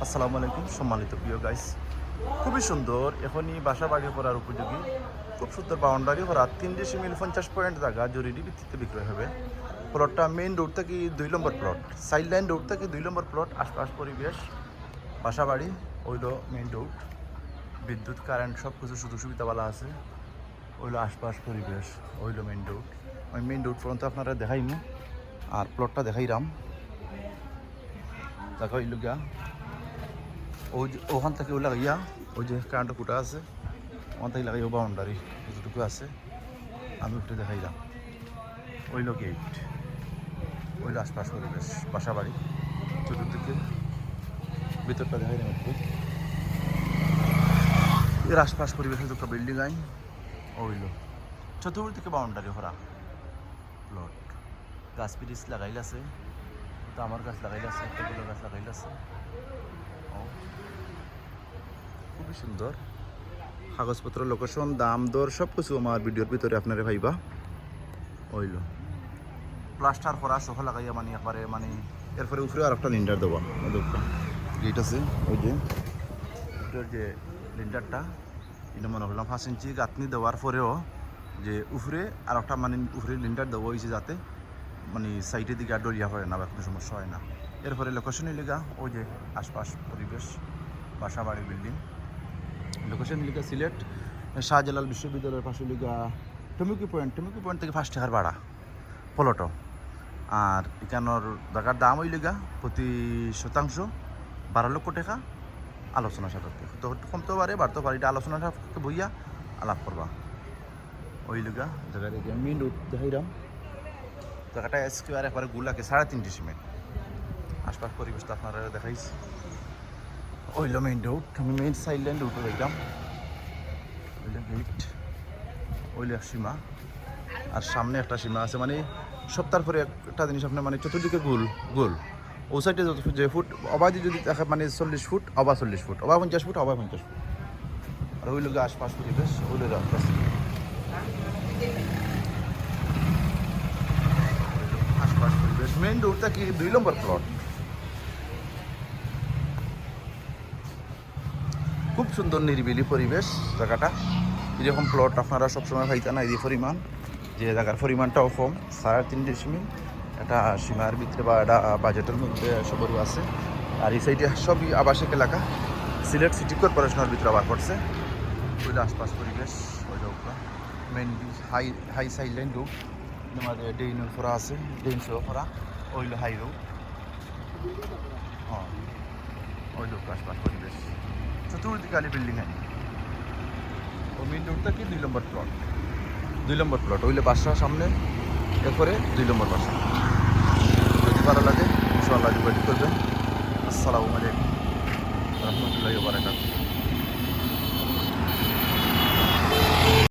আসসালামু আলাইকুম সম্মানিত প্রিয় গাইস, খুবই সুন্দর এখনই বাসা বাড়ি করার উপযোগী খুব সুন্দর বাউন্ডারি করা 3 ডিসিমিল 50 পয়েন্ট জায়গা জরুরি ভিত্তিতে বিক্রয় হবে। প্লটটা মেইন রোড থেকে 2 নম্বর প্লট, সাইড লাইন রোড থেকে 2 নম্বর প্লট, আশপাশ পরিবেশ বাসা বাড়ি ওইলো মেইন রোড, বিদ্যুৎ কারেন্ট সব কিছু সুযোগ সুবিধাওয়ালা আছে। ওইলো আশপাশ পরিবেশ ওইলো মেইন রোড। আমি মেইন রোড পর্যন্ত আপনারা দেখাইনি আর প্লটটা দেখাইলাম। দেখা হইল গিয়া ওই যে ওখান থেকে ও লাগাইয়া ওই যে কারেন্টের কুটা আছে ওখান থেকে লাগাইয়া বাউন্ডারি যতটুকু আছে আমি একটু দেখাইলাম। ওইল গেট, ওইল আশপাশ পরিবেশ বাসা বাড়ি চতুর্দিকে, ভিতরটা দেখাইলাম একটু। এর আশপাশ পরিবেশে দুটো বিল্ডিং আইন ওইল চতুর্দিকে বাউন্ডারি ভরা প্লট, গাছ পিরিচ লাগাইল আছে, আমার গাছ লাগাইল আছে, টেবিলের গাছ লাগাইল আছে। খুবই সুন্দর কাগজপত্র, লোকেশন, দাম দর সব কিছু আমার ভিডিওর ভিতরে আপনারা ভাইবা। ওইল প্লাস্টার করা সোফা লাগাইয়া মানে একবারে মানে এরপরে উপরে আর একটা লিন্ডার দেওয়া গেট আছে। ওই যে উপরের যে লিন্ডারটা এটা মনে করলাম 5 ইঞ্চি গাঁথনি দেওয়ার পরেও যে উপরে আর একটা মানে উপরে লিন্ডার দেওয়া হয়েছে যাতে মানে সাইডের দিকে আর ডরিয়া পড়ে না বা কোনো সমস্যা হয় না। এরপরে লোকেশনের লিগা ওই যে আশপাশ পরিবেশ বাসা বাড়ি বিল্ডিং। লোকেশন লিগা সিলেট শাহজালাল বিশ্ববিদ্যালয়ের পাশে লিগা টুমুকি পয়েন্ট থেকে 5 টাকার ভাড়া পলটো। আর এখানোর জায়গার দাম ওই লিগা প্রতি শতাংশ 12 লক্ষ টাকা আলোচনা সাপেক্ষে, তো কমতেও পারে বাড়তেও পারে, এটা আলোচনা সাপেক্ষে বইয়া আলাপ করবা। ওই লিগা জায়গার মেইন রোড দেখাইলাম, জায়গাটা স্কোয়ার একবারে গুলাকে 3.5 ডিসিমিল, আশপাশ পরিবেশটা আপনারা দেখাইছি। ওইলো মেইন রোড, আমি মেইন সাইড লাইন রুটে যাইতাম। ওইলো গেট, ওইলো এক সীমা আর সামনে একটা সীমা আছে, মানে সপ্তাহের পরে একটা জিনিস আপনার মানে চতুর্দিকে গোল গোল। ও সাইডে যত যে ফুট অবাধি যদি দেখা মানে 40 ফুট অবা 40 ফুট অবা 50 ফুট অবা 50 ফুট। আর ওই লোক আশপাশ পরিবেশ ওইলো আশপাশ আশপাশ পরিবেশ। মেইন রোডটা কি 2 নম্বর প্লট, খুব সুন্দর নিরিবিলি পরিবেশ জায়গাটা। এরকম প্লট আপনারা সবসময় পাইতে না এই পরিমাণ, যে জায়গার পরিমাণটাও কম, 3.5 ডিসিমিল এটা সীমার ভিতরে বা এটা বাজেটের মধ্যে সবরই আছে। আর এই সাইডে সবই আবাসিক এলাকা, সিলেট সিটি কর্পোরেশনের ভিতরে আবার পড়ছে। ওইটা আশপাশ পরিবেশ ওইটা main high side line road, আমাদের ডেইনুর ফোরা আছে, ডেইন শো ফোরা ওইলো হাই রোড। হ্যাঁ ওই লোক আশপাশ পরিবেশ চতুর্দিকে আলি বিল্ডিং আছে। ও মেইন রোডটা কি 2 নম্বর প্লট ওইলে বাসার সামনে, এরপরে 2 নম্বর বাসা। যদি ভালো লাগে ইনশাআল্লাহ যোগাযোগ করবেন। আসসালামু আলাইকুম রহমতুল্লাহি ওয়া বারাকাতুহু।